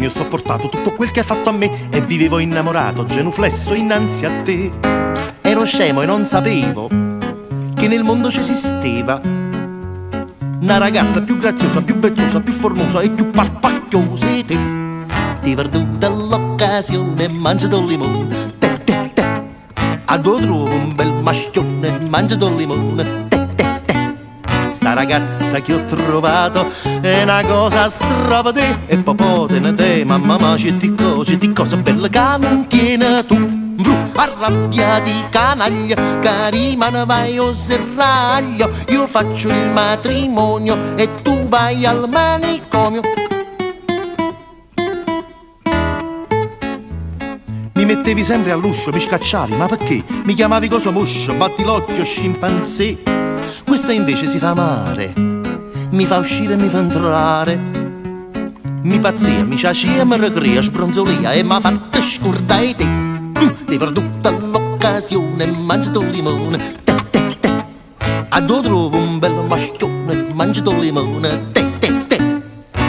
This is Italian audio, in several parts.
anni ho sopportato tutto quel che hai fatto a me e vivevo innamorato, genuflesso innanzi a te. Ero scemo e non sapevo che nel mondo ci esisteva una ragazza più graziosa, più vezzosa, più formosa e più parpacchiosa di te. Ti ho perduta l'occasione, mangiato il limone, te te te. A dove trovo un bel maschione, mangiato il limone, te te te. Sta ragazza che ho trovato è una cosa stravate e popotene te, mamma ma c'è di cosa bella che non tiene tu. Arrabbiati canaglia, carimana vai o serraglio, io faccio il matrimonio e tu vai al manicomio. Mi mettevi sempre all'uscio, mi scacciavi, ma perché? Mi chiamavi coso muscio, batti l'occhio, scimpanzé. Questa invece si fa amare, mi fa uscire e mi fa entrare. Mi pazzia, mi ciacia, mi ricrea, sbronzolia e m'ha fatta scordare te. Ti ho perduta l'occasione, mangiato il limone, te te te. A dove trovo un bel maschione, mangiato il limone, te te te.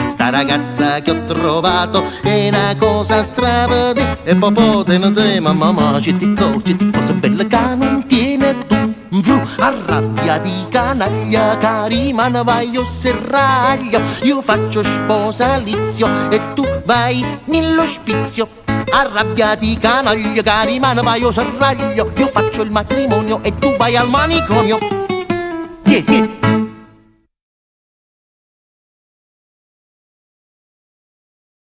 Sta ragazza che ho trovato è una cosa stravede e popotene te, mamma ma c'è di cosa bella che non tiene tu. Arrabbiati canaglia, carimana vai o serraglio, io faccio sposalizio e tu vai nell'ospizio. Arrabbiati canaglia, carimana vai o serraglio, io faccio il matrimonio e tu vai al manicomio. Yeah, yeah.